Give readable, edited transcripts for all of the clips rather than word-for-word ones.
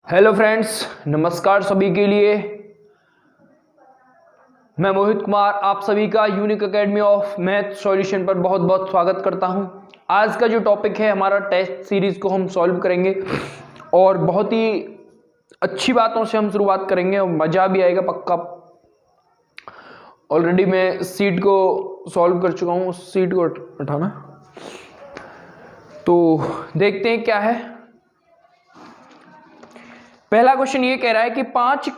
Hello friends, नमस्कार सभी के लिए। मैं मोहित कुमार आप सभी का unique academy of math solution पर बहुत बहुत स्वागत करता हूं। आज का जो टॉपिक है हमारा टेस्ट सीरीज को हम सॉल्व करेंगे और बहुत ही अच्छी बातों से हम शुरुआत करेंगे और मज़ा भी आएगा पक्का। ऑलरेडी मैं सीट को सॉल्व कर चुका हूं, उस सीट को उठाना। तो देखते हैं क्या है। पहला क्वेश्चन ये कह रहा है कि पांच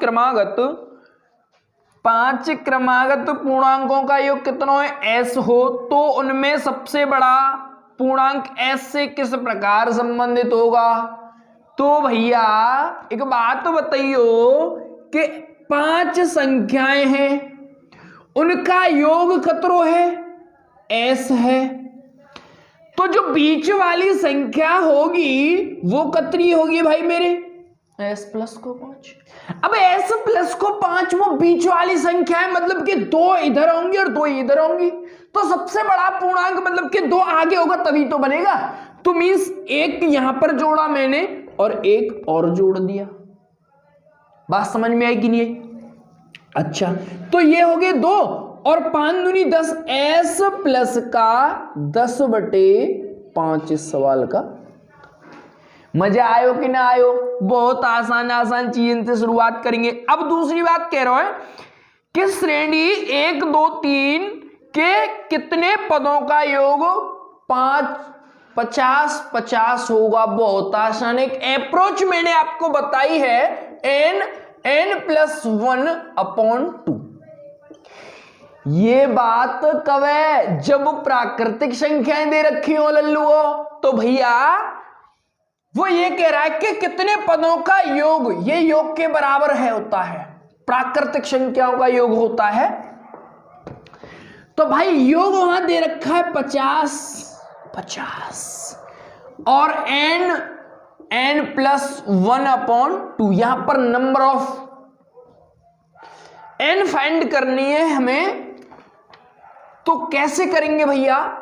क्रमागत पूर्णांकों का योग कितना है एस हो तो उनमें सबसे बड़ा पूर्णांक एस से किस प्रकार संबंधित होगा। तो भैया एक बात तो बताइयो कि पांच संख्याएं हैं, उनका योग कितना है एस है, तो जो बीच वाली संख्या होगी वो कितनी होगी भाई मेरे एस प्लस को 5। अब एस प्लस को 5 वो बीच वाली संख्या है, मतलब कि दो इधर होंगी और दो इधर होंगी, तो सबसे बड़ा पूर्णांक मतलब कि दो आगे होगा तभी तो बनेगा। तो मींस एक यहां पर जोड़ा मैंने और एक और जोड़ दिया। बात समझ में आई कि नहीं आई? अच्छा, तो ये हो गए 2 और 5 दूनी 10 एस प्लस का 10/5 इस सवाल का। मजा आयो कि ना आयो? बहुत आसान चीज से शुरुआत करेंगे। अब दूसरी बात कह रहा है कि श्रेणी 1 2 3 के कितने पदों का योग 50 होगा। बहुत आसान एक अप्रोच मैंने आपको बताई है, n+1/2। ये बात कब है? जब प्राकृतिक संख्याएं दे रखी हो लल्लुओ, तो भैया वो ये कह रहा है कि कितने पदों का योग ये योग के बराबर है होता है, प्राकृतिक संख्याओं का योग होता है। तो भाई योग वहां दे रखा है 50 और n+1/2। यहां पर नंबर ऑफ n फाइंड करनी है हमें। तो कैसे करेंगे भैया?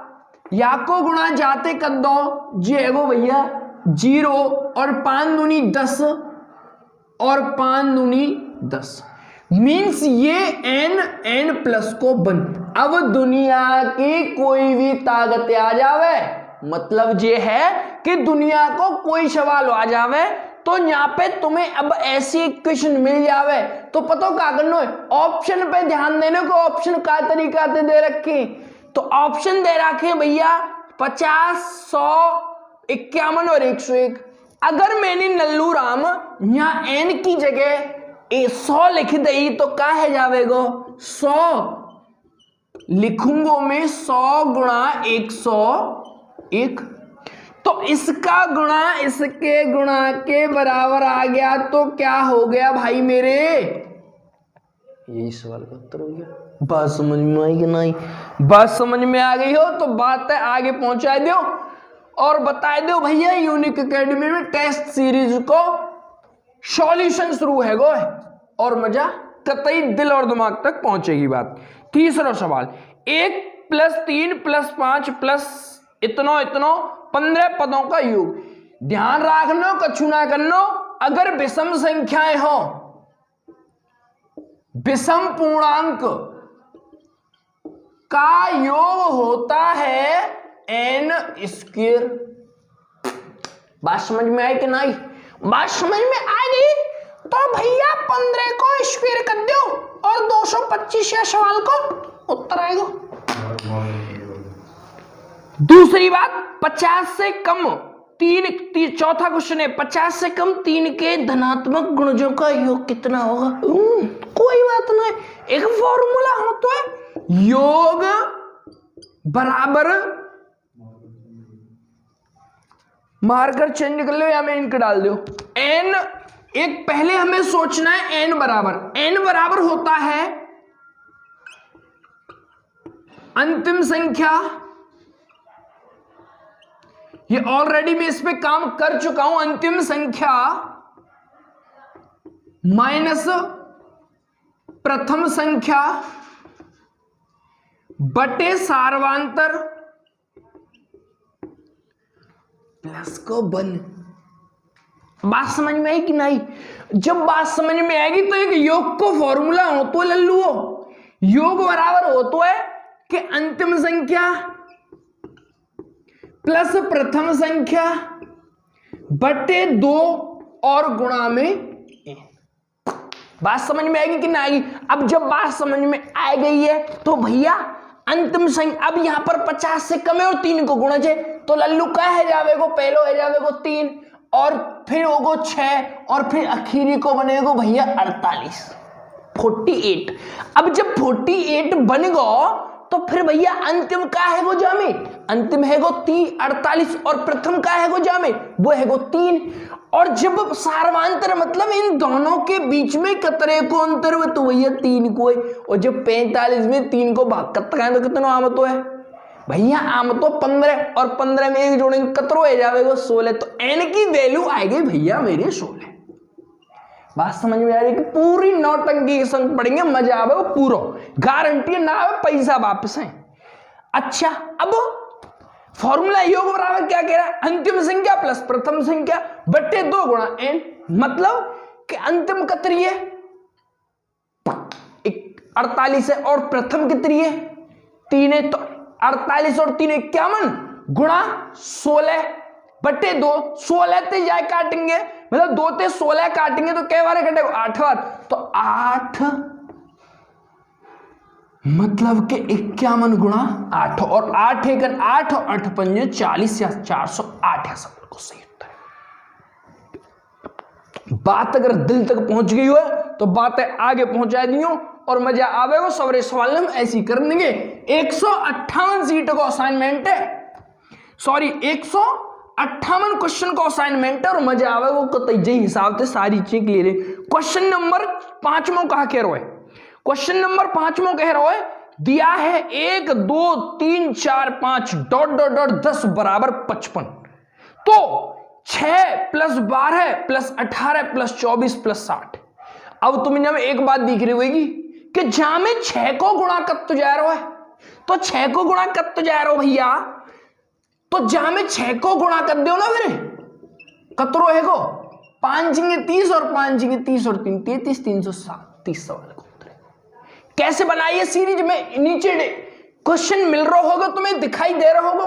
या को गुणा जाते कर दो जी है वो भैया 0 और 5 दूनी 10 और 5 दूनी 10 मीन्स ये n प्लस को 1। अब दुनिया की कोई भी ताकत आ जावे, मतलब ये है कि दुनिया को कोई सवाल आ जावे तो यहाँ पे तुम्हें अब ऐसी इक्वेशन मिल जावे तो पता क्या करना है? ऑप्शन पे ध्यान देने को। ऑप्शन का तरीका दे रखे, तो ऑप्शन दे रखे भैया 50 100 51 और 101। अगर मैंने नल्लू राम यहाँ n की जगह 100 लिख दी तो क्या है जावेगो 100 लिखूंगो मैं 100 गुणा 101। तो इसका गुणा इसके गुणा के बराबर आ गया, तो क्या हो गया भाई मेरे? यही सवाल का उत्तर हो गया। बात समझ में आई कि नहीं? बात समझ में आ गई हो तो बात है आगे पहुंचा दो और बता दो भैया यूनिक एकेडमी में टेस्ट सीरीज को सॉल्यूशन शुरू है गो और मजा कतई दिल और दिमाग तक पहुंचेगी बात। तीसरा सवाल 1 + 3 + 5 + इतना 15 पदों का योग। ध्यान रखना कछु ना करना, अगर विषम संख्याएं हो, विषम पूर्णांक का योग होता है n²। बात समझ में आई कि नहीं? बात समझ में आ गई तो भैया 15 को स्क्वायर कर दो और 225 या सवाल को उत्तर आएगा। दूसरी बात 50 से कम 3 चौथा क्वेश्चन है 50 से कम 3 के धनात्मक गुणजों का योग कितना होगा। कोई बात नहीं, एक फॉर्मूला हो तो है योग बराबर, मार्कर चेंज कर लो या मैं इनके डाल दो n। एक पहले हमें सोचना है n बराबर होता है अंतिम संख्या। ये ऑलरेडी मैं इस पे काम कर चुका हूं। अंतिम संख्या माइनस प्रथम संख्या बटे सार्वांतर प्लस को 1। बात समझ में आई कि नहीं? जब बात समझ में आएगी तो एक योग को फॉर्मूला हो तो लल्लू हो, योग बराबर हो तो है कि अंतिम संख्या प्लस प्रथम संख्या बटे 2 और गुणा में। बात समझ में आएगी कि ना आएगी? अब जब बात समझ में आ गई है तो भैया अंतिम संख्या, अब यहां पर 50 से कम है और 3 को गुणा है तो लल्लू का है जावेगो, पहलो है जावेगो 3 और फिर होगो 6 और फिर आखिरी को बनेगो भैया 48, 48। अब जब 48 बन गो तो फिर भैया अंतिम का है गो जामे, अंतिम है गो 48 और प्रथम का है गो जामे, वो है गो 3। और जब सार्वांतर मतलब इन दोनों के बीच में कतरे को अंतर हुए तो भैया 3 को है। और जब 45 में 3 को भाग करता है तो कितना आम तो है भैया? आम तो 15 और 15 में एक जोड़ेंगे कतरो है जाएगा 16, तो n की वैल्यू आएगी भैया मेरे 16। बात समझ में आ रही है कि पूरी नौटंकी के संग पढ़ेंगे, मजा आवे वो पूरा, गारंटी ना आवे पैसा वापस है। अच्छा, अब फॉर्मूला योग बराबर क्या कह रहा है? अंतिम संख्या प्लस प्रथम संख्या बट्टे 2 गुणा n, मतलब कि अंतिम कितनी है 48 है और प्रथम कितनी है 3 है, तो 48 और 3 51 गुणा 16 बट्टे 2। 16 ते जाए काटेंगे, मतलब 2 ते 16 काटेंगे तो क्या बार कटेगा 8 बार, तो 8 मतलब के 51 गुणा 8 और 8 एक 8 और 8 पंजे 40 या 408 है सब को सही उत्तर है। बात अगर दिल तक पहुंच गई हो तो बातें आगे पहुंचा दी हो और मजा आवेगा। सवरे सवाल हम ऐसी कर देंगे। 158 सीट का असाइनमेंट है, सॉरी 158 क्वेश्चन का असाइनमेंट है और मजा आवेगा कतई हिसाब से सारी चीज क्लियर है। क्वेश्चन नंबर 5 कहा कह रहा है? क्वेश्चन नंबर 5 कह रहा है दिया है 1 2 3 4 5 डॉट डॉट डॉट 10 बराबर 55, तो 6 प्लस 12 प्लस 18 प्लस 24 प्लस 60। अब तुमने में एक बात दिख रही होगी कि जहां में 6 को गुणा कब तो जा रहा है, तो 6 को गुणा कब तो जा रहा हो भैया, तो जहां में 6 को गुणा कर दो ना फिर कतरो है को 5 जिंगे 30 और 5 जिंगे 30 और 3 33 330 सवाल को उत्तर। कैसे बनाइए सीरीज में? नीचे क्वेश्चन मिल रहा होगा तुम्हें, दिखाई दे रहा होगा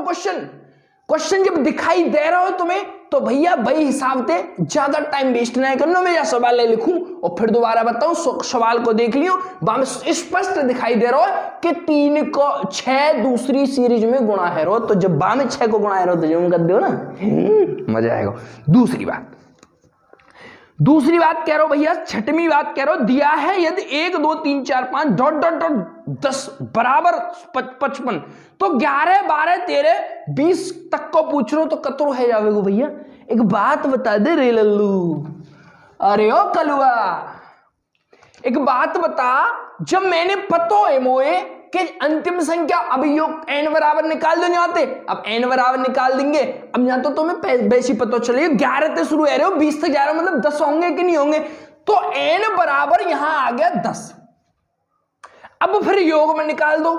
क्वेश्चन जब दिखाई दे रहा हो तुम्हें तो भैया भाई हिसाब से ज्यादा टाइम वेस्ट नहीं करना। मैं या सवाल ले लिखूं और फिर दोबारा बताऊं, सवाल को देख लियो, स्पष्ट दिखाई दे रहा है कि 3 को 6 दूसरी सीरीज में गुणा है रो, तो जब बा में 6 को गुणा है रो तो जरूर कर दो ना, मजा आएगा। दूसरी बात कह रहा हूं भैया, 6वीं बात कह रहा हूं दिया है यदि 1 2 3 4 5 डॉट डॉट डॉट 10 बराबर 55, तो 11 12 13 20 तक को पूछ रहा हूं तो कतरो है जावेगो भैया? एक बात बता दे रे लल्लू, अरे ओ कलुआ एक बात बता, जब मैंने पतो है मोए कि अंतिम संख्या अब योग n बराबर निकाल दो यहाँ पे, अब n बराबर निकाल देंगे। अब यहाँ तो तुम्हें वैसी पता चले 11 से शुरू है रहे हो 20 तक जा रहे हो, मतलब 10 होंगे कि नहीं होंगे, तो n बराबर यहां आ गया 10। अब फिर योग में निकाल दो,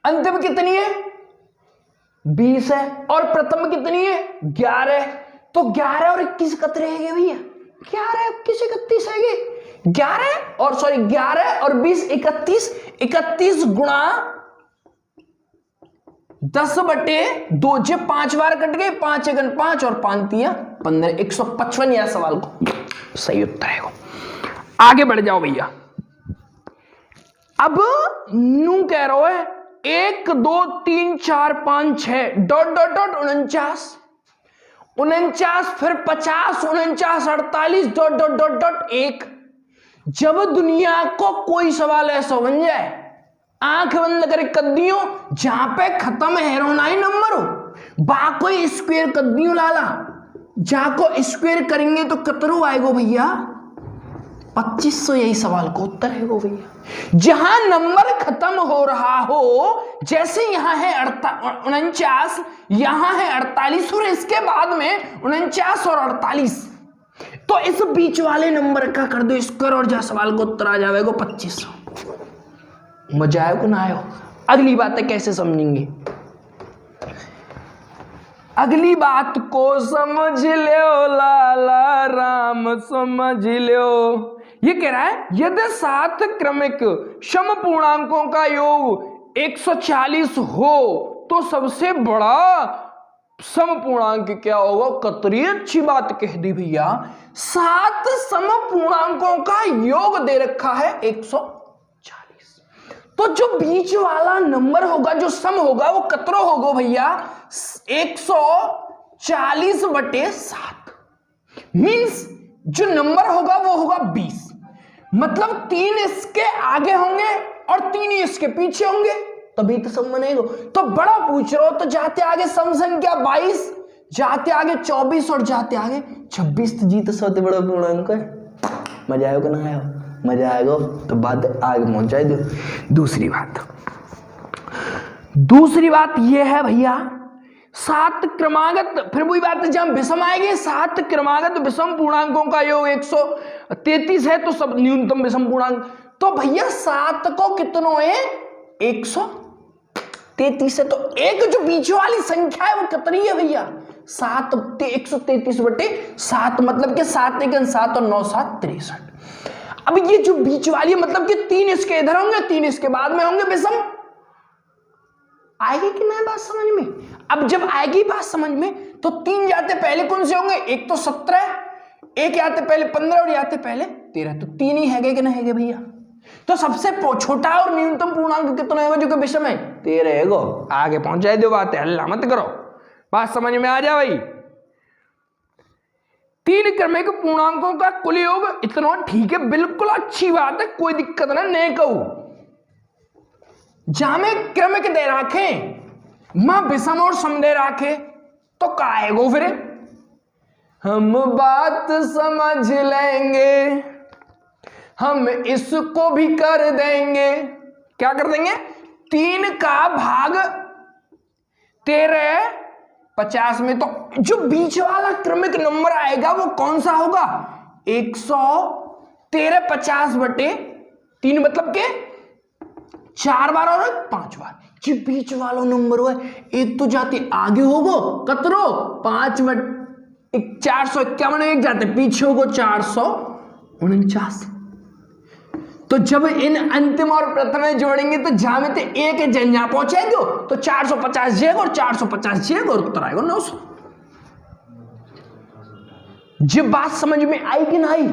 अंतिम कितनी है 20 है और प्रथम कितनी है 11, तो 11 और 21 कतरे है भैया? 11 21 31 है 11 और सॉरी 11 और 20 31, 31 गुणा 10 बटे 2 जे 5 बार कट गए, 5 एकन 5 और 5 तिया 15, 155 या सवाल को सही उत्तर है। आगे बढ़ जाओ भैया। अब नू कह रहा है 1 2 3 4 5 6 डॉट डॉट डॉट 49 फिर 50 49 48 डॉट डॉट डॉट डॉट 1। जब दुनिया को कोई सवाल ऐसा बन जाए, आंख बंद करे कद्दियों, जहां पे खत्म है रोनाई नंबर हो, बाको स्क्वायर कद्दियों लाला, जहां को स्क्वायर करेंगे तो कतरो आएगो भैया 2500, यही सवाल को उत्तर है वो भैया। जहां नंबर खत्म हो रहा हो, जैसे यहां है 49, यहां है 48 और इसके बाद में 49 और 48, तो इस बीच वाले नंबर का कर दो स्क्वायर और जहां सवाल को उत्तर आ जाएगा 2500। मजा आयो कि ना आयो? अगली बात है कैसे समझेंगे। अगली बात को समझ लो लाला राम समझ लो। ये कह रहा है यदि 7 क्रमिक सम पूर्णांकों का योग 140 हो तो सबसे बड़ा सम पूर्णांक क्या होगा? कतरी अच्छी बात कह दी भैया। 7 सम पूर्णांकों का योग दे रखा है 140, तो जो बीच वाला नंबर होगा जो सम होगा वो कतरो होगा भैया 140/7। मींस जो नंबर होगा वो होगा 20, मतलब 3 इसके आगे होंगे और 3 इसके पीछे होंगे, तभी तो सम बनेगा। तो बड़ा पूछ रहे हो तो जाते आगे सम संख्या 22, जाते आगे 24 और जाते आगे 26, तो जी तो सबसे बड़ा पूर्णांक है। मजा आएगा ना? आया मजा आएगा तो बात आगे पहुंचाई दो। दूसरी बात यह है भैया 7 क्रमागत, फिर वही बात है जब विषम आएगी 7 क्रमागत विषम पूर्णांकों का योग 133 है तो सब न्यूनतम विषम पूर्णांक। तो भैया 7 को कितनों है? 133 है, तो एक जो बीच वाली संख्या है वो कितनी है भैया? 7 133/7, मतलब कि 7 × 7 और 9 × 7 63। अब ये जो बीच वाली मतलब कि 3 इसके इधर होंगे 3 इसके बाद में होंगे विषम। आएगी कि नहीं बात समझ में? अब जब आएगी बात समझ में तो 3 जाते पहले कौन से होंगे? एक तो 17, एक आते पहले 15 और आते पहले 13, तो 3 ही है कि नहीं है भैया? तो सबसे छोटा और न्यूनतम पूर्णांक कितना होगा जो कि विषम है? 13 है। आगे पहुंचाई दो बात है, हल्ला मत करो, बात समझ में आ जा भाई। 3 क्रमिक पूर्णांकों का कुल योग इतना, ठीक है, बिल्कुल अच्छी बात है, कोई दिक्कत नहीं कहू। जहां में क्रमिक दे रखे मां विषम और सम दे रखे तो काएगो फिर हम बात समझ लेंगे, हम इसको भी कर देंगे। क्या कर देंगे? 3 का भाग 13 50 में, तो जो बीच वाला क्रमिक नंबर आएगा वो कौन सा होगा? 113 50/3, मतलब के 4 बार और 5 बार। जो बीच वाला नंबर हुआ एक तो जाते आगे होगो कतरो 451, एक जाते पीछे होगो 449। तो जब इन अंतिम और प्रथम में जोड़ेंगे तो जहां में एक जंजा पहुंचेंगे तो 450 जेग और 450 जेग और उत्तर आएगा 900। जी बात समझ में आई कि नहीं?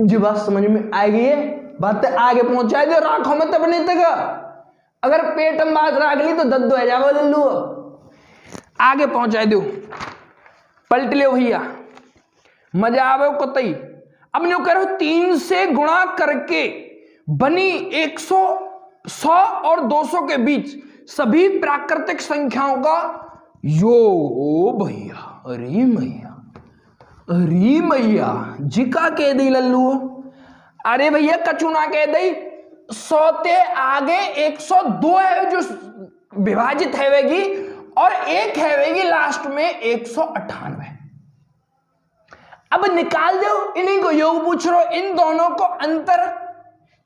जी बात समझ में आएगी है बात आगे पहुंचाई दो, राखो मत अपने तक। अगर पेट में बात राख ली तो दद्दो है जाओ लल्लू, आगे पहुंचाई दो, पलट लो भैया, मजा आवे कतई। अब न्यू करो 3 से गुणा करके बनी 100, 100 और 200 के बीच सभी प्राकृतिक संख्याओं का योग। ओ भैया, अरे मैया, अरे मैया जिका कह दी लल्लू, अरे भैया कचुना कह दी। 100 ते आगे 102 है जो विभाजित हैवेगी और एक हैवेगी लास्ट में 198। अब निकाल दो इन्हीं को, योग पूछ रहे हो, इन दोनों को अंतर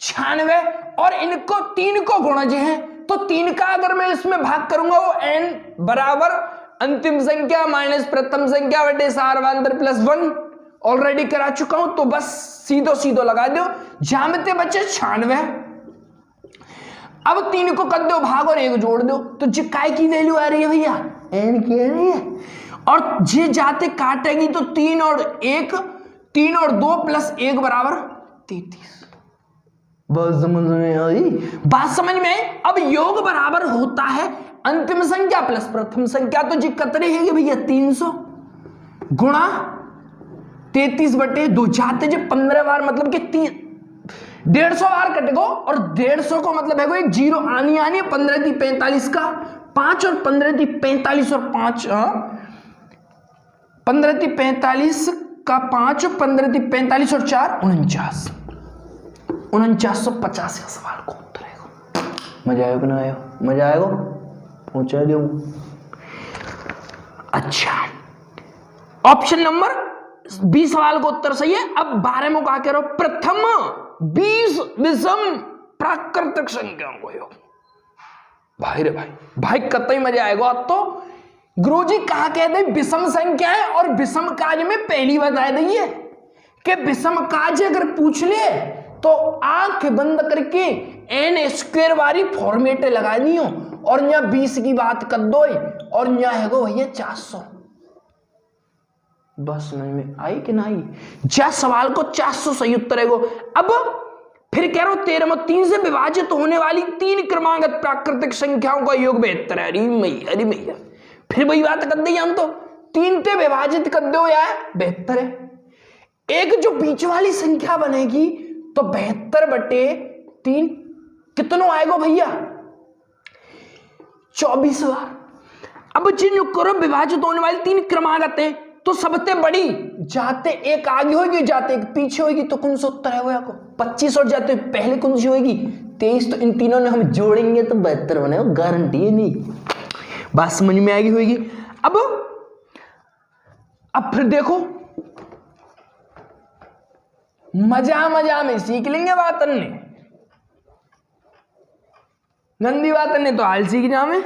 96 और इनको 3 को गुणा जो है तो 3 का अगर मैं इसमें भाग करूंगा वो n बराबर अंतिम संख्या माइनस प्रथम संख्या बटे सार्वांतर +1 ऑलरेडी करा चुका हूं, तो बस सीधो सीधो लगा दो, जामते बचे 96। अब 3 को कर दो भाग और 1 जोड़ दो, तो जी काय की वैल्यू आ रही है भैया? n की आ रही है। और जे जाते काटेगी तो 3 और 1, 3 और 2 + 1 बराबर 33। बात समझ में आई? बात समझ में आई? अब योग बराबर होता है अंतिम संख्या प्लस प्रथम संख्या, तो जी कतरे है भैया 300 गुणा 33/2, जाते जो 15 बार मतलब कि 150 बार कटेगो, और 150 को मतलब है एक 0 आनी है 15 × 45 का 5 और 15 × 45 और 5, 15 × 45 का 5 और 15 × 45 और 4 49, 4950 का सवाल को उत्तर आएगा। मजा आएगा ना? आएगा, मजा आएगा, पहुंचा दो। अच्छा, ऑप्शन नंबर 20 सवाल को उत्तर सही है। अब 12 में कहा कह रहा हूं प्रथम 20 विषम प्राकृतिक संख्याओं को योग। भाई रे भाई, भाई कतई मजा आएगा। अब तो गुरुजी कहा कहते विषम संख्या है, और विषम काज में पहली बता दी कि विषम काज अगर पूछ ले तो आंख बंद करके एन स्क्वायर वाली फॉर्मेट लगा दियो और यहाँ 20 की बात कर दो और यहाँ है गो भैया 400। बस समझ में आई कि ना आई? जा सवाल को 400 सही उत्तर है गो। अब फिर कह रहा हूं 13 में 3 से विभाजित होने वाली 3 क्रमांगत प्राकृतिक संख्याओं का योग 72 है। अरे मैया फिर वही बात कर दी हम तो 3 से विभाजित कर दो यार 72 है। एक जो बीच वाली संख्या बनेगी तो 72/3 कितनों आएगा भैया? 24 बार। अब जिन करो विभाजित होने वाली 3 क्रमागत है तो सबसे बड़ी जाते एक आगे होगी जाते एक पीछे होगी तो कौन सा उत्तर है वो आपको? 25 और जाते पहले कौन सी होगी? 23। तो इन तीनों ने हम जोड़ेंगे तो 72 बनेगा, गारंटी है नहीं। बात समझ में आएगी होगी। अब फिर देखो मजा में सीख लेंगे बातन ने, गंदी बातन ने तो हाल सीख जामे,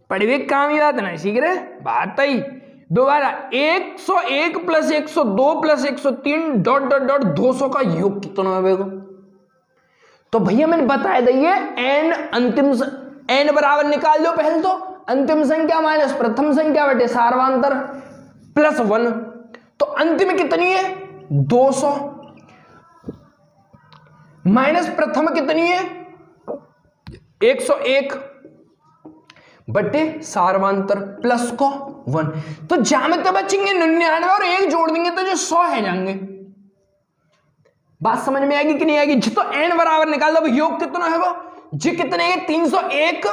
पढ़वे काम ही बात नहीं सीख रहे। बात ही दोबारा 101 + 102 + 103 ... 200 का योग कितना है? तो भैया मैंने बताया दिए n अंतिम n बराबर निकाल दो पहले तो अंतिम संख्या माइनस प्रथम संख्या बटे सार्वांतर +1। तो अंतिम कितनी है? 200 माइनस प्रथम कितनी है? 101 बटे सार्वांतर प्लस को 1। तो जामे तो बचेंगे 99 और 1 जोड़ देंगे तो जो 100 है जाएंगे। बात समझ में आएगी कि नहीं आएगी? तो n बराबर निकाल दो। योग कितना है वो? जी कितने है? 301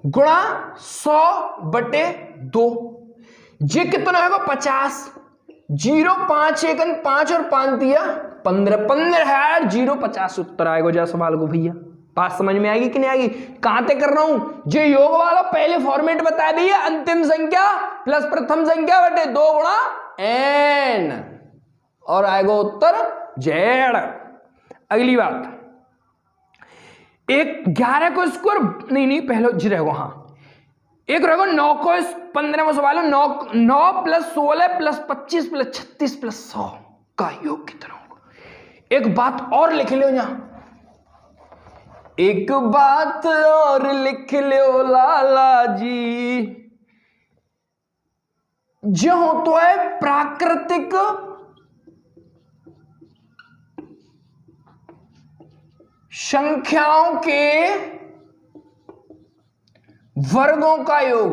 गुणा 100/2। जी कितना है वो? 50। 0 5 1 5 और 5 दिया 15 0 50 उत्तर आएगा जा सवाल को भैया। बात समझ में आएगी कि नहीं आएगी? कहां तक कर रहा हूं? जो योग वाला पहले फॉर्मेट बता दिया अंतिम संख्या प्लस प्रथम संख्या बटे 2 गुणा n और आएगा उत्तर z। अगली बात एक 11 को स्क्वायर नहीं पहले जी रहेगा। हाँ एक रहेगा 9 को 15 में सवाल 9 + 16 + 25 + 36 + 100 का योग कितना होगा? एक बात और लिख लो यहां, एक बात और लिख लो लाला जी, जो तो है प्राकृतिक संख्याओं के वर्गों का योग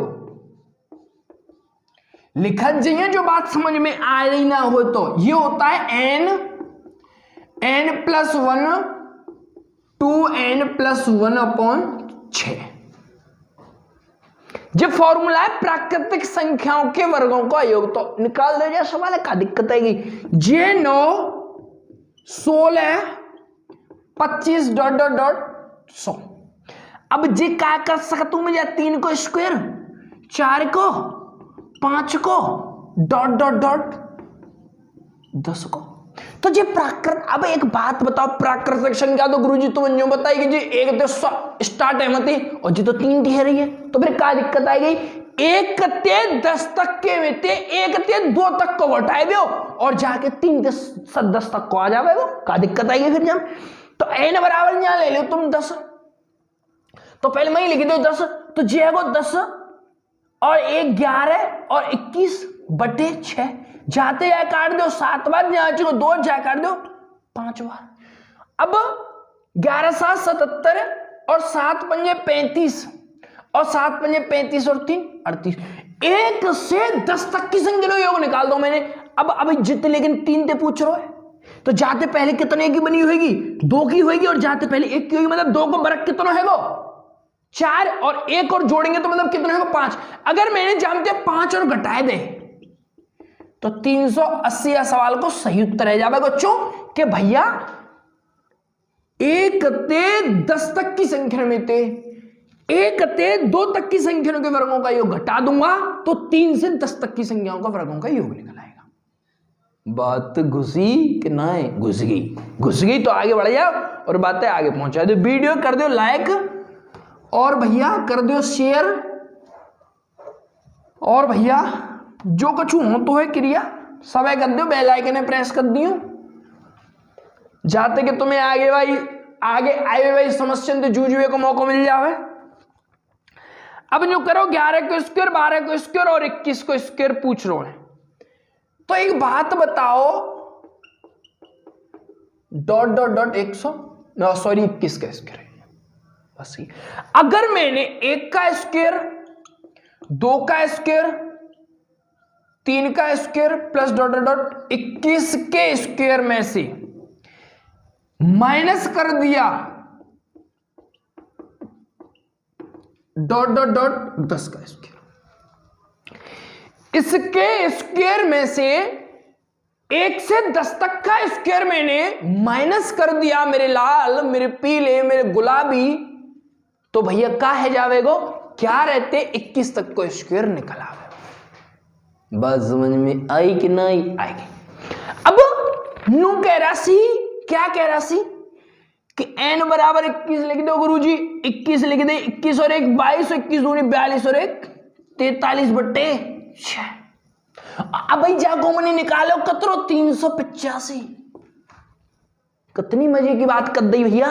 लिखा जाइए। जो बात समझ में आ रही ना हो तो ये होता है n + 1 2n + 1/6। जो फॉर्मूला है प्राकृतिक संख्याओं के वर्गों का योग। तो निकाल दो जा सवाल है, क्या दिक्कत आएगी? जे 9 16 25 ... 100। अब जे क्या कर सकता हूं मैं? 3 को स्क्वायर 4 को 5 को ... 10 को। तो जे प्राकृत अब एक बात बताओ, प्राकृतिक संख्या तो गुरुजी तुम जो बताएगी जी 1 से स्टार्ट है मती और जी तो 3 ठहर रही है, तो फिर क्या दिक्कत आएगी? 1 से 10 तक के में 1 से 2 तक को घटाए दो और जाके 3 से 10 तक को आ जाए, क्या दिक्कत आएगी फिर? जब तो n बराबर यहां ले लो तुम 10, तो पहले मैं ही लिख दो 10, तो जी है 10 और 1 11 और 21/6। जाते जाए काट दो 7 बार, यहाँ 2 जाए काट दो 5 बार। अब 11 7 77 और 7 पंजे 35 और 7 पंजे 35 और 3 38। 1 से 10 तक की संख्या योग निकाल दो मैंने। अब जितने लेकिन 3 से पूछ रहे हो तो जाते पहले कितने की बनी होगी? 2 की होगी और जाते पहले 1 की होगी। मतलब 2 को बरक कितना है वो? 4 और 1 और जोड़ेंगे तो मतलब कितना है? 5। अगर मैंने जानते 5 और घटाए दे तो 380 या सवाल को सही उत्तर है जाएगा बच्चों कि भैया 1 से 10 तक की संख्या में 1 से 2 तक की संख्याओं के वर्गों का योग घटा दूंगा तो 3 से 10 तक की संख्याओं का वर्गों का योग निकल आएगा। बात घुसी कि नहीं? घुस गई तो आगे बढ़ जाओ और बातें आगे पहुंचा दो। वीडियो कर दो लाइक और भैया कर दो शेयर और भैया जो कछु हो तो है क्रिया सब कर दियो, बेल आइकन ने प्रेस कर दियो, जाते कि तुम्हें आगे आए भाई समस्या तो जूझवे को मौका मिल जावे। अब जो करो 11 को स्क्वायर, 12 को स्क्वायर और 21 को स्क्वायर पूछ रहे हैं। तो एक बात बताओ, डॉट डॉट डॉट 21 का स्क्वायर है बस ही। अगर मैंने 1 का स्क्वायर, 2 का स्क्वायर, 3 का square plus dot dot dot 21 के स्क्वायर में से माइनस कर दिया डॉट डॉट डॉट 10 का स्क्वायर, इसके स्क्वायर में से 1 से 10 तक का स्क्वायर मैंने माइनस कर दिया मेरे लाल, मेरे पीले, मेरे गुलाबी, तो भैया क्या है जावेगो, क्या रहते 21 तक को स्क्वायर निकल आवे। बस समझ में आई कि नहीं आएगी। अब नू कह राशि क्या कह राशि कि n बराबर 21 लिख दो गुरुजी, 21 लिख दे, 21 और 1 22, 21 दूनी 42 और 1 43/6। अब भाई जाको मनी निकालो कतरो 385। कितनी मजे की बात कर दी भैया।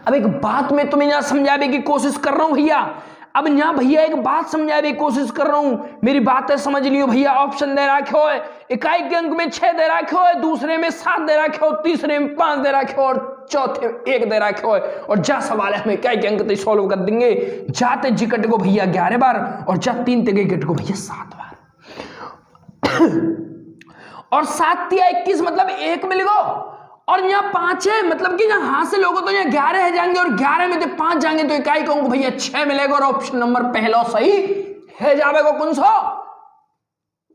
अब एक बात मैं तुम्हें यहां समझाने की कोशिश कर रहा हूं भैया, अब यहां भैया एक बात समझाने की कोशिश कर रहा हूं, मेरी बातें समझ लियो भैया। ऑप्शन दे रखे हो, इकाई के अंक में 6 दे रखे हो, दूसरे में 7 दे रखे हो, तीसरे में 5 दे रखे हो और चौथे में 1 दे रखे हो। और जा सवाल है हम इकाई के अंक तो सॉल्व कर देंगे। जाते जिकट को भैया 11 बार और जा 3 ते गट को भैया 7 बार और 7 तिया 21 मतलब 1 मिल गो, और यहाँ 5 है मतलब कि यहाँ हाथ से लोगों तो यहाँ 11 है जाएंगे और 11 में से 5 जाएंगे तो इकाई को भैया 6 मिलेगा। और ऑप्शन नंबर पहला सही है जाएगा कौन सा,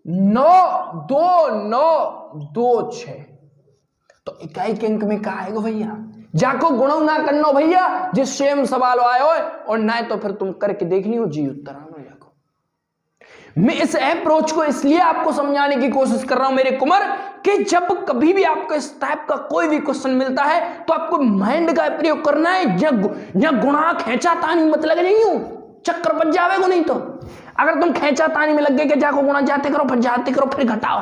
9 2 9 2 6। तो इकाई के अंक में क्या आएगा भैया, जाको गुणा ना करना भैया जिस सेम सवाल आए हो, और ना तो फिर तुम करके देख लियो जी उत्तर आना जाको। मैं इस अप्रोच को इसलिए आपको समझाने की कोशिश कर रहा हूं मेरे कुमार कि जब कभी भी आपको इस टाइप का कोई भी क्वेश्चन मिलता है तो आपको माइंड का प्रयोग करना है। या गुणा खेचा तानी मत लग नहीं हूं, चक्कर बच जावेगा नहीं। तो अगर तुम खेचा तानी में लग गए कि जाको गुणा जाते करो फिर जाते करो फिर घटाओ,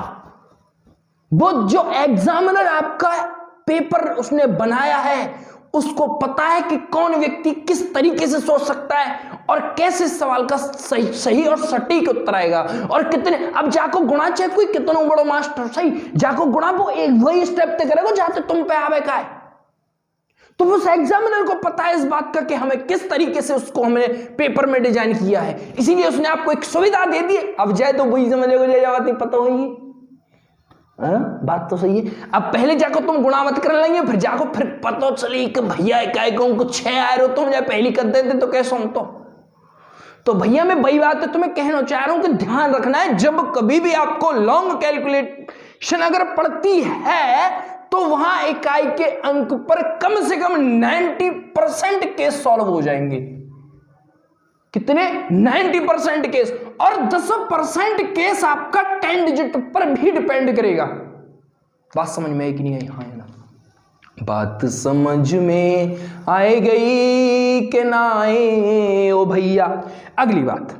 वो जो एग्जामिनर आपका पेपर उसने बनाया है उसको पता है कि कौन व्यक्ति किस तरीके से सोच सकता है और कैसे सवाल का सही और सटीक उत्तर आएगा और कितने। अब जाको गुणा चाहे कोई कितना बड़ो मास्टर सही जाको गुणा वो एक वही स्टेप तक करेगा जाते तुम पे आवे का है। तो उस एग्जामिनर को पता है इस बात का कि हमें किस तरीके से उसको हमने पेपर में डिजाइन किया है, इसीलिए उसने आपको एक सुविधा दे दी। अब जाए तो वही समझेगा जाए पता होगी। बात तो सही है। अब पहले जाको तुम गुणा मत कर लेंगे फिर जाको फिर पता चली कि भैया इकाई को उनको 6 आए रहो, तुम जब पहली कर देते तो कैसे हम तो भैया मैं वही बात है तुम्हें कहना चाह रहा हूं कि ध्यान रखना है जब कभी भी आपको लॉन्ग कैलकुलेशन अगर पड़ती है तो वहां इकाई के अंक पर कम से कम 90% केस सॉल्व हो जाएंगे। कितने 90% केस, और 10% केस आपका 10 डिजिट पर भी डिपेंड करेगा। बात समझ में आई कि नहीं आई? हाँ है ना, बात समझ में आए गई कि ना आए ओ भैया। अगली बात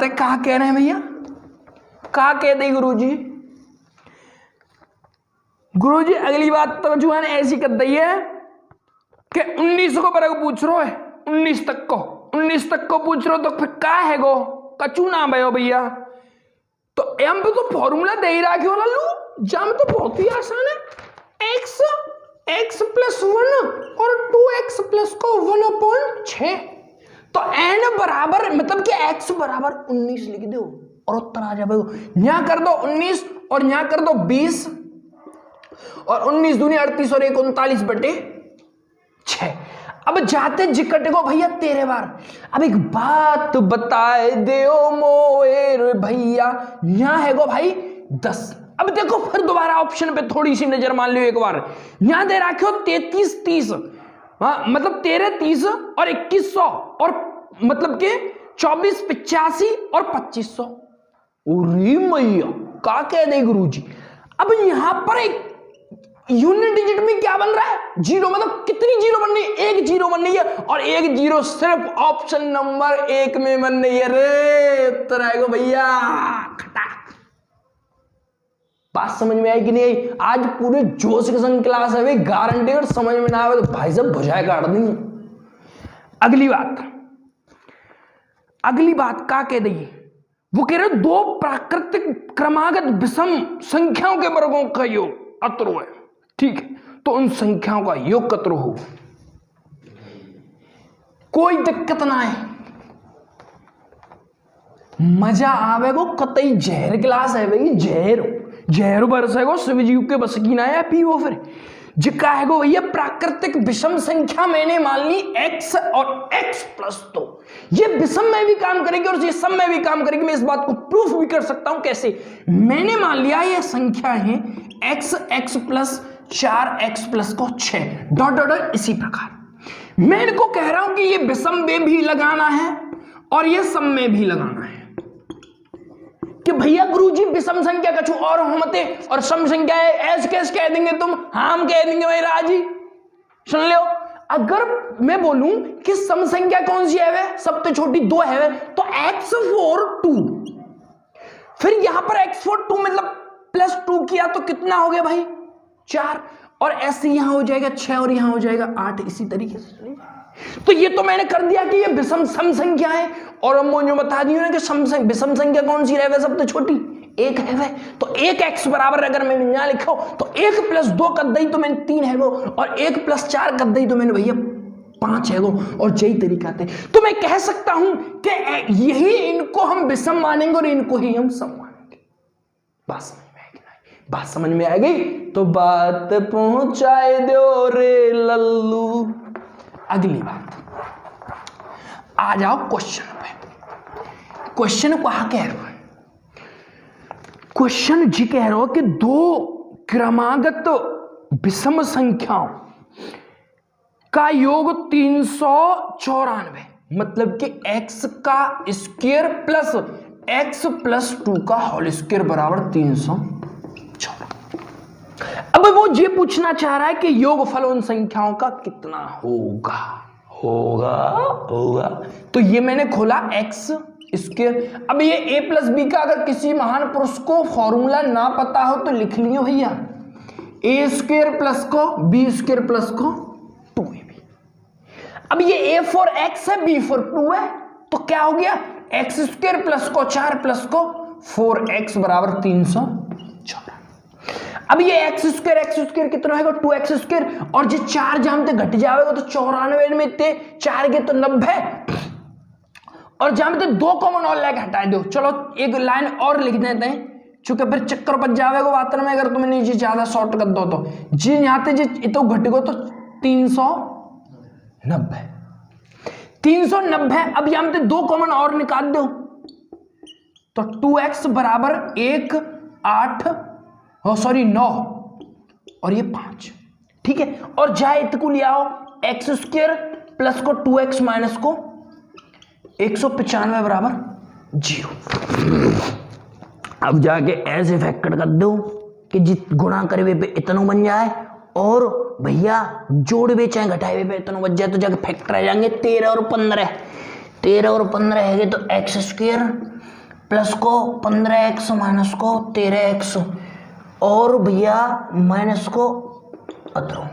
है कहा कह रहे हैं भैया, कहा कह दे गुरुजी। गुरुजी अगली बात तो जो है ना ऐसी कर दी है कि 19 को बरग पूछ रहे है, 19 तक को पूछ रहे हो तो फिर क्या है गो कचू ना भयो भैया। तो एम पे तो फॉर्मूला दे ही रखी हो लल्लू, जाम तो बहुत ही आसान है। x प्लस 1 और 2x प्लस को 1/6। तो n बराबर मतलब कि x बराबर 19 लिख दो और उत्तर आ जाएगा। यहां कर दो 19 और यहां कर दो 20 और 19 दूनी 38 और 1 39/6। अब जाते जिकट को भैया 13 बार। अब एक बात बताए दो मोएर भैया, यहां है गो भाई 10। अब देखो फिर दोबारा ऑप्शन पे थोड़ी सी नजर मान लियो एक बार। यहां दे रखे हो 33 30, मतलब 13 30 और 2100 और मतलब के 24 85 और 2500। अरे मैया का कह दे गुरुजी। अब यहां पर एक यूनिट डिजिट में क्या बन रहा है? जीरो। मतलब कितनी जीरो बन रही है? एक जीरो बन रही है, और एक जीरो सिर्फ ऑप्शन नंबर 1 में बन रही है। रे उत्तर आएगा भैया खटा। बात समझ में आई कि नहीं आई? आज पूरे जोश के संग क्लास है भाई, गारंटी। अगर समझ में ना आवे तो भाई साहब भुजाएं काट देंगे। अगली बात क्या कह दी? वो कह रहे दो प्राकृतिक क्रमागत विषम संख्याओं के वर्गों का योग अतरो है। ठीक है, तो उन संख्याओं का योग कतरो हो, कोई दिक्कत ना है, मजा आवेगो कतई। जहर गिलास है भाई, जहर बरसेगो शिवजीव के बस की ना है पीओ। फिर जिका है गो भैया प्राकृतिक विषम संख्या मैंने मान ली x और x प्लस 2, ये विषम में भी काम करेगी और ये सम में भी काम करेगी। मैं इस बात को प्रूफ भी कर सकता हूं। कैसे? मैंने मान लिया ये संख्या है x प्लस 4x प्लस को 6 डॉट डॉट। इसी प्रकार मैं इनको कह रहा हूं कि ये विषम में भी लगाना है और ये सम में भी लगाना है। कि भैया गुरुजी विषम संख्या कछु और होमते और सम संख्या है ऐसे कैसे कह देंगे तुम? हम कह देंगे भाई राजी। सुन लो, अगर मैं बोलूं कि सम संख्या कौन सी है वे? सबसे छोटी 2 है वे, तो x4 2। फिर यहां पर x4 2 मतलब प्लस 2 किया तो कितना हो गया भाई? 4। और ऐसे यहां हो जाएगा 6 और यहां हो जाएगा 8। इसी तरीके से तो ये तो मैंने कर दिया कि ये विषम सम संख्या है। और मुझे बता दिया ना कि विषम संख्या कौन सी रहे सबसे छोटी? 1 है वह। तो 1x बराबर अगर मैं यहां लिखा तो 1 प्लस 2 कर दी तो मैंने 3 है वो, और 1 प्लस 4 कर दी तो मैंने भैया 5 है वो। और यही तरीका थे। तो मैं कह सकता हूं कि यही इनको हम विषम मानेंगे और इनको ही हम सम मानेंगे। बात समझ में आएगी? बात समझ में आएगी तो बात पहुंचाए दो रे लल्लू। अगली बात, आ जाओ क्वेश्चन पे। क्वेश्चन कहा कह रहा है? क्वेश्चन जी कह रहा हो कि दो क्रमागत विषम संख्याओं का योग 394, मतलब कि x का स्क्वायर प्लस x प्लस 2 का होल स्क्वायर बराबर 394। अब वो ये पूछना चाह रहा है कि योगफल उन संख्याओं का कितना होगा। तो ये मैंने खोला x स्क्वायर। अब ये a प्लस बी का अगर किसी महान पुरुष को फॉर्मूला ना पता हो तो लिख लियो भैया, a स्क्वायर प्लस को b स्क्वायर प्लस को 2ab। अब ये a फॉर x है, b फॉर 2 है, तो क्या हो गया? x स्क्वायर प्लस को 4 प्लस को 4x बराबर 304। अब ये x स्क्वायर कितना होगा? 2x square. और जो 4 जानते घट जाएगा तो 94 में थे 4 के तो 90, और जहां पे 2 कॉमन और लेके हटा दो। चलो एक लाइन और लिख देते हैं, चूंकि फिर चक्कर बच जाएगा बात में। अगर तुमने जी ज्यादा शॉर्ट कर दो तो जी यहाँ पे जी तो घटेगा तो 390। अब यहाँ पे 2 कॉमन और निकाल दो तो 2x बराबर 1 8 9 और ये 5। ठीक है, और जाए इतको ले आओ x स्क्वायर प्लस को 2x माइनस को 195 बराबर 0। अब जाके ऐसे फैक्टर कर दो कि जित गुणा करे पे इतना बन जाए, और भैया जोड़ बे चाहे घटाए पे इतना बच जाए, तो जाके फैक्टर आ जाएंगे 13 और 15 है तो x स्क्वायर प्लस को 15x माइनस को 13x और भैया माइनस को 18।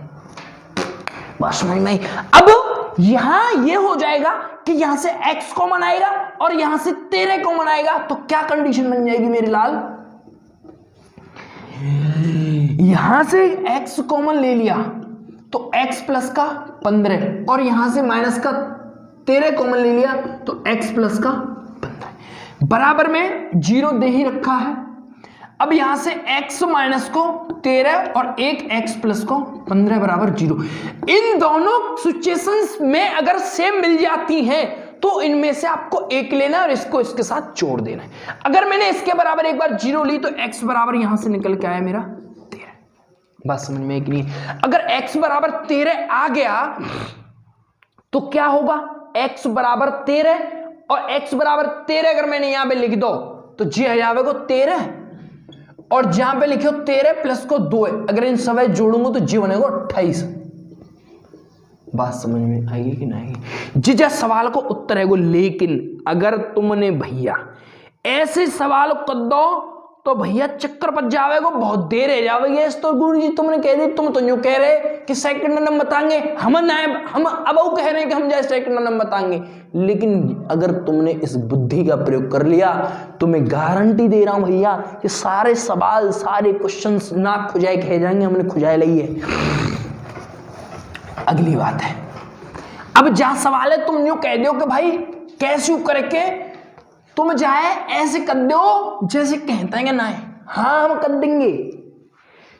बस समझ में आई? अब यहां ये हो जाएगा कि यहां से x कॉमन आएगा और यहां से 13 कॉमन आएगा, तो क्या कंडीशन बन जाएगी मेरे लाल? यहां से x कॉमन ले लिया तो x प्लस का 15 और यहां से माइनस का 13 कॉमन ले लिया तो x प्लस का 15 बराबर में 0 दे ही रखा है। अब यहां से x माइनस को 13 और एक x प्लस को 15 बराबर 0। इन दोनों सिचुएशंस में अगर सेम मिल जाती हैं तो इनमें से आपको एक लेना है और इसको इसके साथ जोड़ देना है। अगर मैंने इसके बराबर एक बार 0 ली तो x बराबर यहां से निकल के आया मेरा 13। बात समझ में एक नहीं? अगर x बराबर 13 आ गया तो क्या होगा? x बराबर 13 और x बराबर 13 अगर मैंने यहां पे लिख दो तो जी आ जाएगा 13 और जहां पे लिखे हो 13 प्लस को 2 है, अगर इन सब जोड़ूंगा तो जी बनेगा 28। बात समझ में आएगी कि नहीं आएगी? जीजा सवाल को उत्तर है वो, लेकिन अगर तुमने भैया ऐसे सवाल कर दो तो भैया चक्कर पड़ जावेगा, बहुत देर रह जावेगी। तो गुरु जी तुमने कह दी, तुम तो यूं कह रहे कि सेकंड नंबर बताएंगे, हम अब वो कह रहे हैं कि हम जाए सेकंड नंबर बताएंगे। लेकिन अगर तुमने इस बुद्धि का प्रयोग कर लिया तो मैं गारंटी दे रहा हूं भैया कि सारे सवाल सारे क्वेश्चंस ना खुजाए कह जाएंगे, हमने खुजाए ली है। अगली बात है, अब जहां सवाल है तुम यूं कह दो कि भाई कैसे करके तुम जाए ऐसे कर दो जैसे कहते हैं कि ना है, हाँ हम कर देंगे।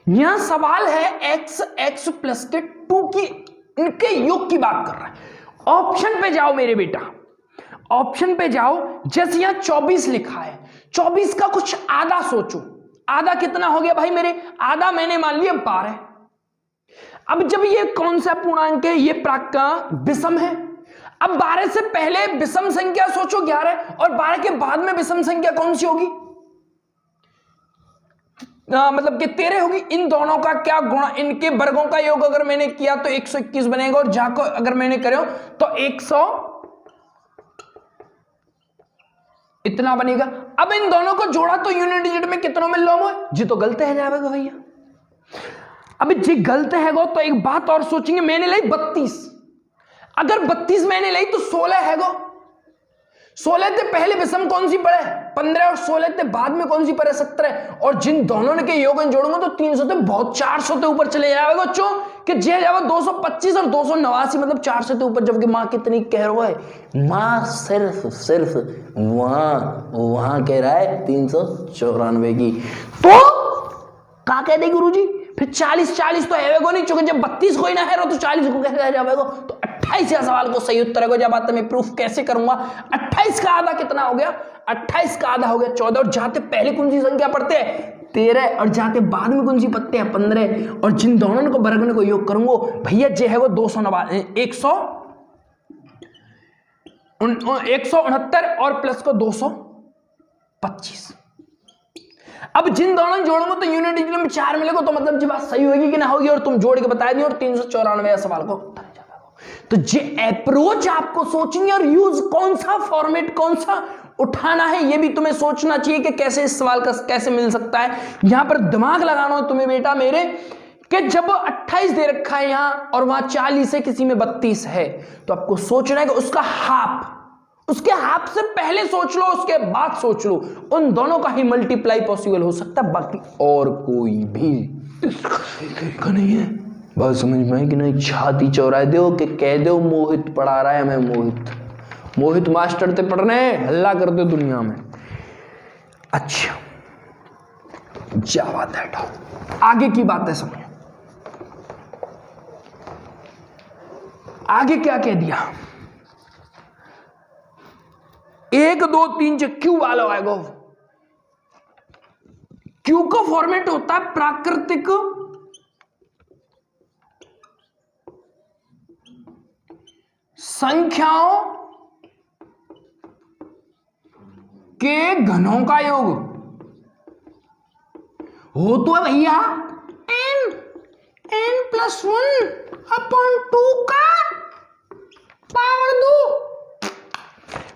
यहां सवाल है x प्लस के 2 की इनके योग की बात कर रहा है। ऑप्शन पे जाओ मेरे बेटा, ऑप्शन पे जाओ। जैसे यहां 24 लिखा है, 24 का कुछ आधा सोचो, आधा कितना हो गया भाई मेरे? आधा मैंने मान लिया 12। अब जब ये कौन सा पूर्णांक है? ये प्राक विषम है। अब 12 से पहले विषम संख्या सोचो 11, और 12 के बाद में विषम संख्या कौन सी होगी? मतलब कि 13 होगी। इन दोनों का क्या गुणा, इनके वर्गों का योग अगर मैंने किया तो 121 बनेगा, और जाको अगर मैंने करे तो 100 इतना बनेगा। अब इन दोनों को जोड़ा तो यूनिट डिजिट में कितनों में लोग जी तो गलत है जाएगा भैया। अब जी गलत है गो तो एक बात और सोचेंगे, मैंने ली 32, अगर 32 मैंने ली तो 16 है गो। 16 से पहले विषम कौन सी पड़े? 15, और 16 से बाद में कौन सी पड़े? 17। और जिन दोनों के योगन जोड़ूंगा तो 300 से बहुत 400 से ऊपर चले जाएगा बच्चों, कि जे जाएगा 225 और 289, मतलब 400 से ऊपर। जबकि माँ कितनी कह रहा है? माँ सिर्फ वहां कह रहा है 394 की। तो क्या कह दे गुरु जी? फिर 40 तो है नहीं, चूंकि जब 32 कोई ना है तो 40 को कैसे जाएगा? तो 28 या सवाल को सही उत्तर है। जब बात मैं प्रूफ कैसे करूंगा? 28 का आधा कितना हो गया? 28 का आधा हो गया 14। और जाते पहले कौन सी संख्या पढ़ते हैं? 13, और जाते बाद में कौन सी पढ़ते हैं? 15। और जिन दोनों को वर्गने को योग करूंगा भैया जे है वो 169 और प्लस को 225। अब जिन दोनों जोड़ोगे तो यूनिट डिजिट में 4 मिलेगा, तो मतलब जी बात सही होगी कि ना होगी? और तुम जोड़ के बता दिए और 394 सवाल को तो जे अप्रोच आपको सोचेंगे और यूज कौन सा फॉर्मेट कौन सा उठाना है ये भी तुम्हें सोचना चाहिए कि कैसे इस सवाल का कैसे मिल सकता है। यहां पर दिमाग लगाना है तुम्हें बेटा मेरे कि जब 28 दे रखा है यहां और वहां 40 है, किसी में 32 है, तो आपको सोचना है कि उसका हाफ, उसके हाफ से पहले सोच लो, उसके बाद सोच लो। उन दोनों का ही मल्टीप्लाई पॉसिबल हो सकता है, बाकी और कोई भी इसका नहीं है। बात समझ में आई कि नहीं? छाती चौराए दो कि कह दो मोहित पढ़ा रहा है, हमें मोहित मास्टर ते पढ़ रहे हैं, हल्ला कर दो दुनिया में। अच्छा क्या बात है, आगे की बात है समझो। आगे क्या कह दिया? 1 2 3 क्यू वाला आएगा। क्यू का फॉर्मेट होता है प्राकृतिक संख्याओं के घनों का योग। हो तो है भैया n + 1/2 का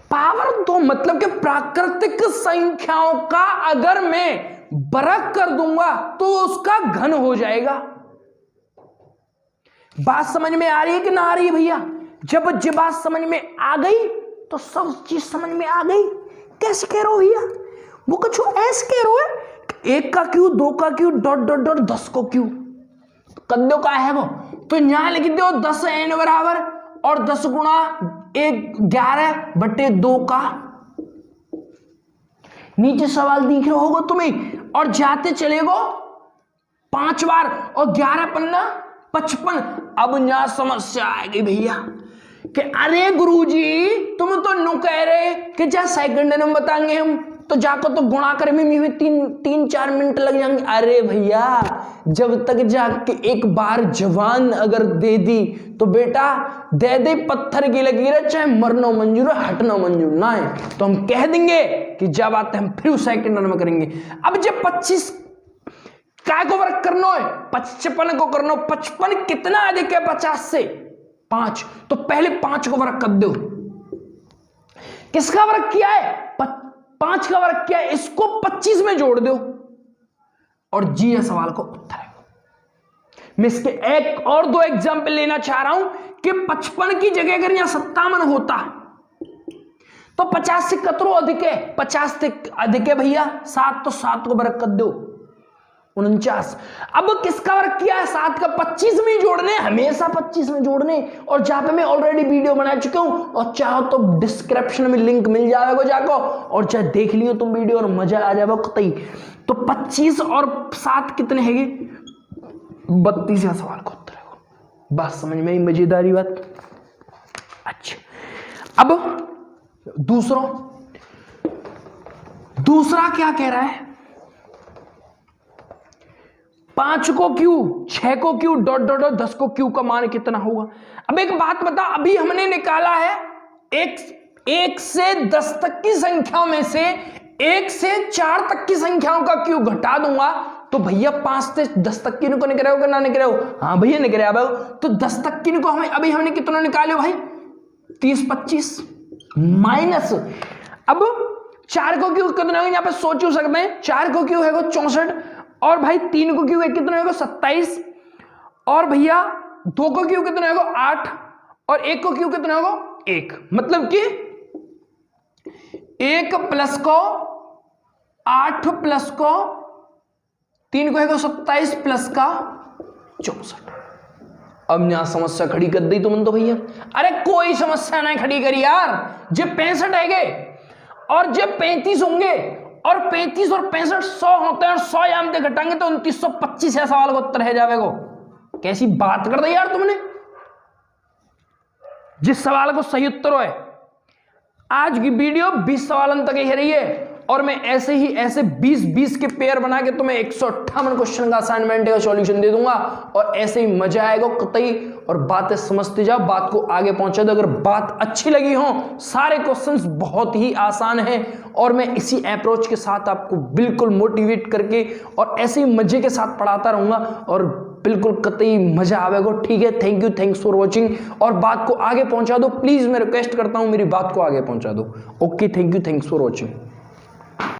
पावर 2, मतलब कि प्राकृतिक संख्याओं का अगर मैं वर्ग कर दूंगा तो उसका घन हो जाएगा। बात समझ में आ रही है कि ना आ रही है भैया? जब ये बात समझ में आ गई तो सब चीज समझ में आ गई। कैसे कह रहे हो भैया? वो कुछ ऐसे कह रहे हो 1 का क्यू, 2 का क्यू, ... 10 को क्यू कद्दो का है वो, तो यहां लिख दो 10 n बराबर और 10 गुणा 11/2 का। नीचे सवाल दिख रहा होगा तुम्हें, और जाते चलेगो 5 बार और 11 पन्ना 55। अब यहां समस्या आएगी भैया कि अरे गुरुजी तुम तो नु कह रहे कि जा सेकंड नंबर बताएंगे हम, तो जाकर तो गुणा करे में 3-4 मिनट लग जाएंगे। अरे भैया जब तक जाके एक बार जवान अगर दे दी तो बेटा दे दे पत्थर की लकीर, चाहे मरना मंजूर है हटना मंजूर ना है। तो हम कह देंगे कि जब आते हम फिर सेकंड नंबर करेंगे। अब जब 25 काय को वर्ग करना है? 55 को करना। 55 कितना अधिक है 50 से? 5। तो पहले 5 को वर्ग कर दो। किसका वर्ग किया है? 5 का वर्ग किया है, इसको 25 में जोड़ दो और जी है सवाल को उत्तर है। मैं इसके एक और 2 एग्जाम्पल लेना चाह रहा हूं कि 55 की जगह अगर यहां 57 होता तो 50 से कतरो अधिक है? 50 से अधिक है भैया 7, तो 7 को वर्ग कर दो 49। अब किसका वर्ग किया है? 7 का 25 में जोड़ने, हमेशा 25 में जोड़ने। और जहां पे मैं ऑलरेडी वीडियो बना चुका हूं और चाहो तो डिस्क्रिप्शन में लिंक मिल जाएगा जाको, और चाहे देख लियो तुम वीडियो और मजा आ जाएगा कतई। तो 25 और 7 कितने हैं? 32 का सवाल का उत्तर है। बात समझ में आई? मजेदारी बात। अच्छा, अब दूसरा क्या कह रहा है? 5 को क्यू, 6 को क्यू, डॉट डॉट डॉट 10 को क्यू का मान कितना होगा? अब एक बात बता, अभी हमने निकाला है 1 से 10 तक की संख्याओं में से 1 से 4 तक की संख्याओं का क्यू घटा दूंगा तो भैया 5 से 10 तक की को निकले हो ना निकले हो? हाँ भैया निकले। अब तो 10 तक की को हमें अभी हमने कितना निकाले भाई? 30 25 माइनस। अब 4 को क्यू कितना होगा? यहाँ पे सोच सकते हैं। 4 को क्यू है 64 और भाई 3 को क्यू है कितना होगा? 27 और भैया 2 को क्यू कितना होगा? 8 और 1 को क्यू कितना होगा? 1। मतलब कि 1 प्लस को 8 प्लस को 3 को है 27 प्लस का 64। अब यहां समस्या खड़ी कर दी तुमने तो भैया। अरे कोई समस्या नहीं खड़ी करी यार। जब 65 आएंगे और जब 35 होंगे और 35 और 65 100 होते हैं और 100 याम से घटाएंगे तो 2925 है सवाल का उत्तर है जावेगो। कैसी बात कर दी यार तुमने। जिस सवाल को सही उत्तर है। आज की वीडियो 20 सवाल तक ही रही है और मैं ऐसे 20 के पेयर बना के तुम्हें 158 क्वेश्चन का असाइनमेंट का सॉल्यूशन दे दूंगा और ऐसे ही मजा आएगा कतई। और बातें समझते जाओ, बात को आगे पहुंचा दो। अगर बात अच्छी लगी हो, सारे क्वेश्चंस बहुत ही आसान हैं और मैं इसी अप्रोच के साथ आपको बिल्कुल मोटिवेट करके और ऐसे ही मजे के साथ पढ़ाता रहूंगा और बिल्कुल कतई मजा आवेगा। ठीक है, thank you, thanks for watching. और बात को आगे पहुंचा दो प्लीज, मैं रिक्वेस्ट करता हूं मेरी बात को आगे पहुंचा दो। Okay, thank you, thanks for watching.